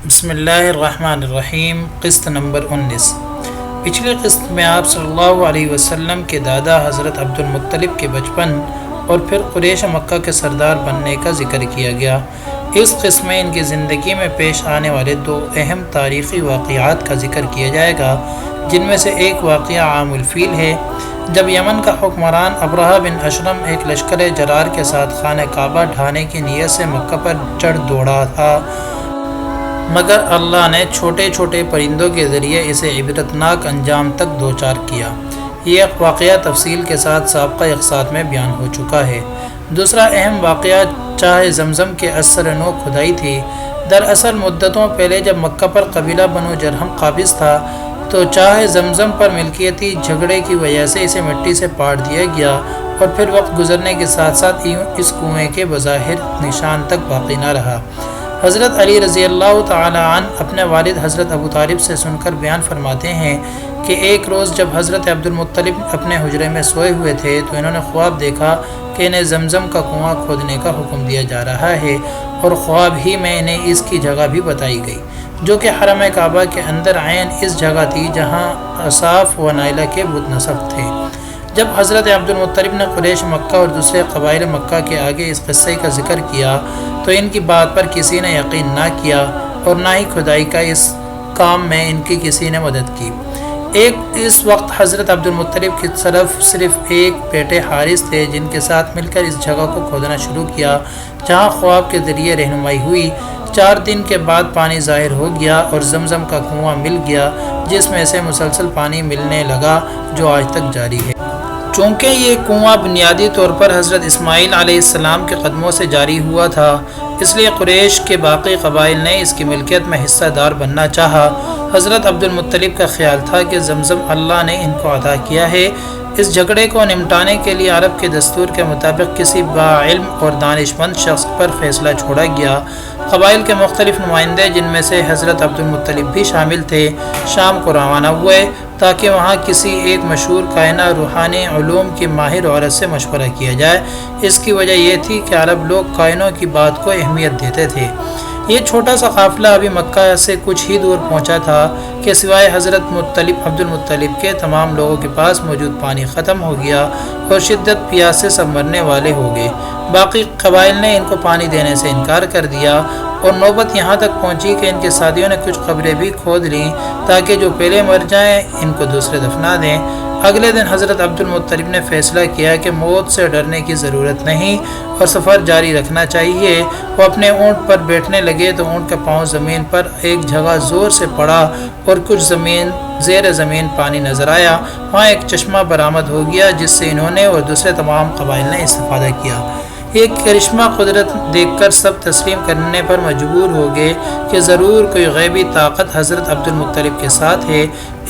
بسم اللہ الرحمن الرحیم۔ قسط نمبر 19۔ پچھلی قسط میں آپ صلی اللہ علیہ وسلم کے دادا حضرت عبد المطلب کے بچپن اور پھر قریش مکہ کے سردار بننے کا ذکر کیا گیا۔ اس قسط میں ان کی زندگی میں پیش آنے والے دو اہم تاریخی واقعات کا ذکر کیا جائے گا، جن میں سے ایک واقعہ عام الفیل ہے، جب یمن کا حکمران ابرہہ بن اشرم ایک لشکر جرار کے ساتھ خانہ کعبہ ڈھانے کی نیت سے مکہ پر چڑھ دوڑا تھا، مگر اللہ نے چھوٹے چھوٹے پرندوں کے ذریعے اسے عبرتناک انجام تک دوچار کیا۔ یہ واقعہ تفصیل کے ساتھ سابقہ اقساط میں بیان ہو چکا ہے۔ دوسرا اہم واقعہ چاہ زمزم کے اثر نو کھدائی تھی۔ دراصل مدتوں پہلے جب مکہ پر قبیلہ بنو جرہم قابض تھا تو چاہ زمزم پر ملکیتی جھگڑے کی وجہ سے اسے مٹی سے پاڑ دیا گیا، اور پھر وقت گزرنے کے ساتھ ساتھ اس کنویں کے بظاہر نشان تک باقی نہ رہا۔ حضرت علی رضی اللہ تعالی عنہ اپنے والد حضرت ابو طالب سے سن کر بیان فرماتے ہیں کہ ایک روز جب حضرت عبد المطلب اپنے حجرے میں سوئے ہوئے تھے تو انہوں نے خواب دیکھا کہ انہیں زمزم کا کنواں کھودنے کا حکم دیا جا رہا ہے، اور خواب ہی میں انہیں اس کی جگہ بھی بتائی گئی، جو کہ حرم کعبہ کے اندر عین اس جگہ تھی جہاں اصاف و نائلہ کے بت نصب تھے۔ جب حضرت عبد المطلب نے قریش مکہ اور دوسرے قبائل مکہ کے آگے اس قصے کا ذکر کیا تو ان کی بات پر کسی نے یقین نہ کیا، اور نہ ہی کھدائی کا اس کام میں ان کی کسی نے مدد کی۔ اس وقت حضرت عبد المطلب کی طرف صرف ایک بیٹے حارث تھے، جن کے ساتھ مل کر اس جگہ کو کھودنا شروع کیا، جہاں خواب کے ذریعے رہنمائی ہوئی۔ 4 دن کے بعد پانی ظاہر ہو گیا اور زمزم کا کنواں مل گیا، جس میں سے مسلسل پانی ملنے لگا، جو آج تک جاری ہے۔ چونکہ یہ کنواں بنیادی طور پر حضرت اسماعیل علیہ السلام کے قدموں سے جاری ہوا تھا، اس لیے قریش کے باقی قبائل نے اس کی ملکیت میں حصہ دار بننا چاہا۔ حضرت عبد المطلب کا خیال تھا کہ زمزم اللہ نے ان کو عطا کیا ہے۔ اس جھگڑے کو نمٹانے کے لیے عرب کے دستور کے مطابق کسی باعلم اور دانش مند شخص پر فیصلہ چھوڑا گیا۔ قبائل کے مختلف نمائندے، جن میں سے حضرت عبد المطلب بھی شامل تھے، شام کو روانہ ہوئے تاکہ وہاں کسی ایک مشہور کائنہ روحانی علوم کی ماہر عورت سے مشورہ کیا جائے۔ اس کی وجہ یہ تھی کہ عرب لوگ کائنوں کی بات کو اہمیت دیتے تھے۔ یہ چھوٹا سا قافلہ ابھی مکہ سے کچھ ہی دور پہنچا تھا کہ سوائے حضرت عبد المطلب کے تمام لوگوں کے پاس موجود پانی ختم ہو گیا اور شدت پیاس سے سب مرنے والے ہو گئے۔ باقی قبائل نے ان کو پانی دینے سے انکار کر دیا، اور نوبت یہاں تک پہنچی کہ ان کے ساتھیوں نے کچھ قبریں بھی کھود لیں تاکہ جو پہلے مر جائیں ان کو دوسرے دفنا دیں۔ اگلے دن حضرت عبد المطلب نے فیصلہ کیا کہ موت سے ڈرنے کی ضرورت نہیں اور سفر جاری رکھنا چاہیے۔ وہ اپنے اونٹ پر بیٹھنے لگے تو اونٹ کا پاؤں زمین پر ایک جگہ زور سے پڑا اور کچھ زیر زمین پانی نظر آیا۔ وہاں ایک چشمہ برآمد ہو گیا، جس سے انہوں نے اور دوسرے تمام قبائل نے استفادہ کیا۔ ایک کرشمہ قدرت دیکھ کر سب تسلیم کرنے پر مجبور ہو گئے کہ ضرور کوئی غیبی طاقت حضرت عبد المطلب کے ساتھ ہے۔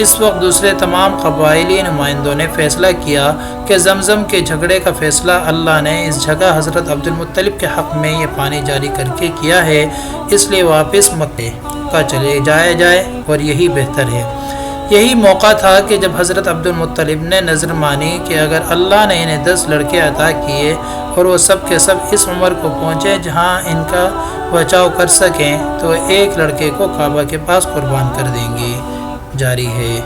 اس وقت دوسرے تمام قبائلی نمائندوں نے فیصلہ کیا کہ زمزم کے جھگڑے کا فیصلہ اللہ نے اس جگہ حضرت عبد المطلب کے حق میں یہ پانی جاری کر کے کیا ہے، اس لیے واپس مکہ کا چلے جائے اور یہی بہتر ہے۔ یہی موقع تھا کہ جب حضرت عبد المطلب نے نظر مانی کہ اگر اللہ نے انہیں 10 لڑکے عطا کیے اور وہ سب کے سب اس عمر کو پہنچے جہاں ان کا بچاؤ کر سکیں، تو ایک لڑکے کو کعبہ کے پاس قربان کر دیں گے۔ جاری ہے۔